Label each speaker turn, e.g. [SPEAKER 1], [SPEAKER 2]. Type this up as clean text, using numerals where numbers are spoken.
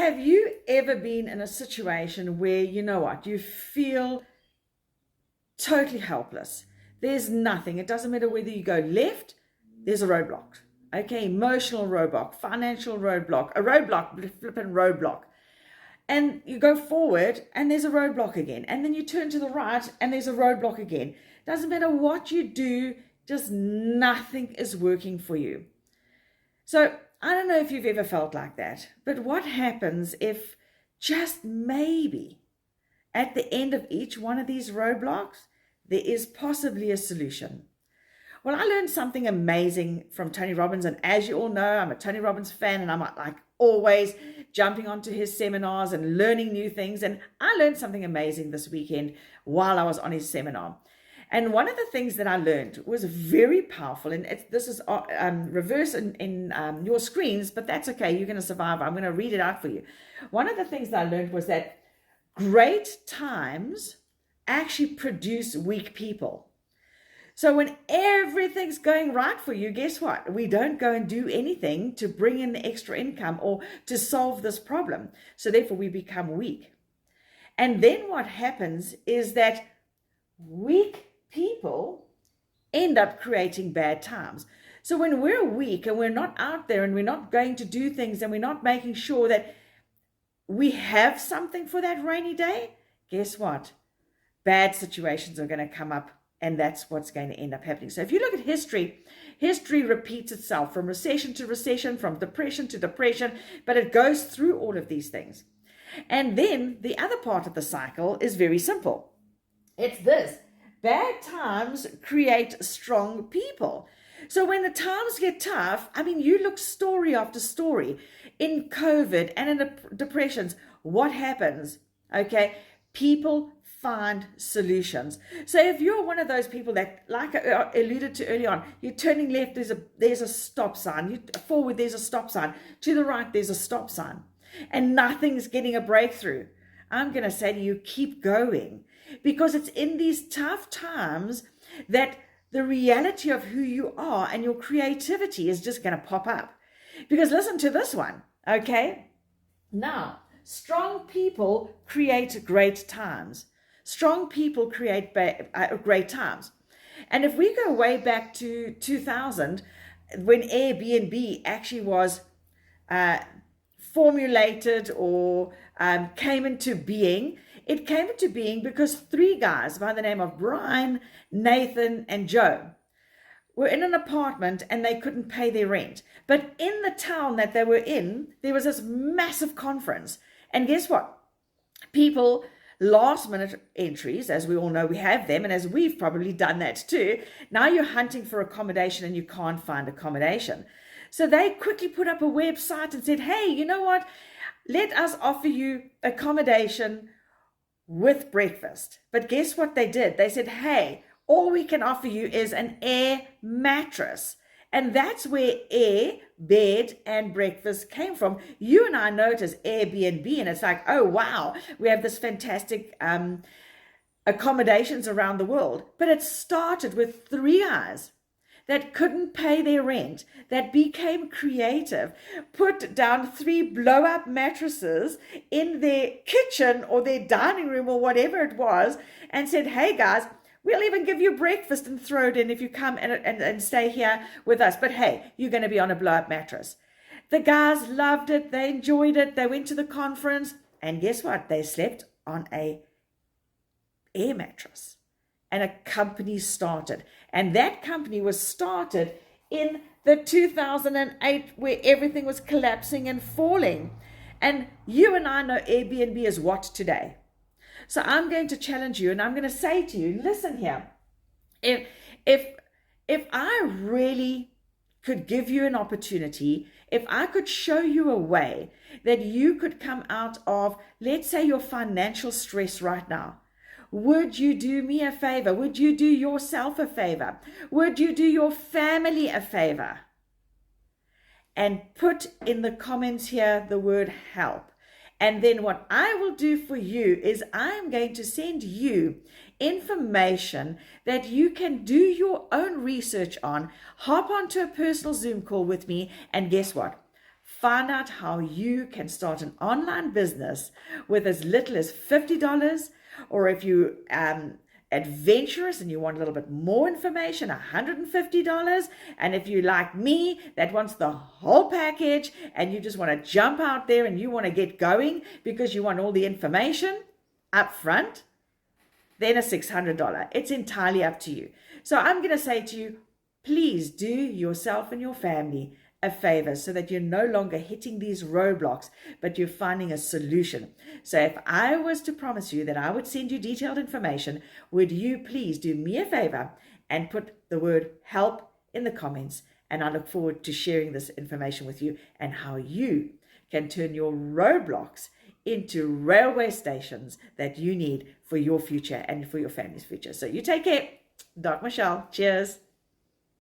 [SPEAKER 1] have you ever been in a situation where, you know what, you feel totally helpless? There's nothing. It doesn't matter whether you go left, there's a roadblock. Okay, emotional roadblock, financial roadblock, a roadblock, flipping roadblock. And you go forward and there's a roadblock again. And then you turn to the right and there's a roadblock again. Doesn't matter what you do, just nothing is working for you. So I don't know if you've ever felt like that, but what happens if just maybe at the end of each one of these roadblocks, there is possibly a solution? Well, I learned something amazing from Tony Robbins. And as you all know, I'm a Tony Robbins fan, and I'm like always jumping onto his seminars and learning new things. And I learned something amazing this weekend while I was on his seminar. And one of the things that I learned was very powerful. And this is reverse in your screens, but that's okay. You're going to survive. I'm going to read it out for you. One of the things that I learned was that great times actually produce weak people. So when everything's going right for you, guess what? We don't go and do anything to bring in the extra income or to solve this problem. So therefore we become weak. And then what happens is that weak people end up creating bad times. So when we're weak and we're not out there and we're not going to do things and we're not making sure that we have something for that rainy day, guess what? Bad situations are going to come up. And that's what's going to end up happening. So if you look at history, history repeats itself from recession to recession, from depression to depression, but it goes through all of these things. And then the other part of the cycle is very simple. It's this: bad times create strong people. So when the times get tough, I mean, you look story after story in COVID and in the depressions, what happens? Okay, people find solutions. So if you're one of those people that, like I alluded to early on, you're turning left, there's a stop sign. You forward, there's a stop sign. To the right, there's a stop sign. And nothing's getting a breakthrough. I'm going to say to you, keep going. Because it's in these tough times that the reality of who you are and your creativity is just going to pop up. Because listen to this one, okay? Now, strong people create great times. Strong people create great times. And if we go way back to 2000, when Airbnb actually was formulated or came into being, it came into being because three guys by the name of Brian, Nathan, and Joe were in an apartment and they couldn't pay their rent. But in the town that they were in, there was this massive conference. And guess what? People, last minute entries, as we all know, we have them, and as we've probably done that too. Now you're hunting for accommodation and you can't find accommodation. So they quickly put up a website and said, hey, you know what? Let us offer you accommodation with breakfast. But guess what they did? They said, hey, all we can offer you is an air mattress. And that's where air, bed, and breakfast came from. You and I know it as Airbnb, and it's like, oh, wow, we have this fantastic accommodations around the world. But it started with three guys that couldn't pay their rent, that became creative, put down 3 blow-up mattresses in their kitchen or their dining room or whatever it was, and said, hey, guys, we'll even give you breakfast and throw it in if you come and stay here with us. But hey, you're going to be on a blow-up mattress. The guys loved it. They enjoyed it. They went to the conference. And guess what? They slept on a air mattress. And a company started. And that company was started in the 2008 where everything was collapsing and falling. And you and I know Airbnb is what today? So I'm going to challenge you and I'm going to say to you, listen here, if I really could give you an opportunity, if I could show you a way that you could come out of, let's say, your financial stress right now, would you do me a favor? Would you do yourself a favor? Would you do your family a favor? And put in the comments here the word help. And then what I will do for you is I'm going to send you information that you can do your own research on, hop onto a personal Zoom call with me, and guess what? find out how you can start an online business with as little as $50, or if you adventurous and you want a little bit more information, $150. And if you like me, that wants the whole package and you just want to jump out there and you want to get going because you want all the information up front, then a $600. It's entirely up to you. So I'm going to say to you, please do yourself and your family a favor so that you're no longer hitting these roadblocks, but you're finding a solution. So if I was to promise you that I would send you detailed information, would you please do me a favor and put the word help in the comments? And I look forward to sharing this information with you and how you can turn your roadblocks into railway stations that you need for your future and for your family's future. So you take care. Doc Michelle. Cheers.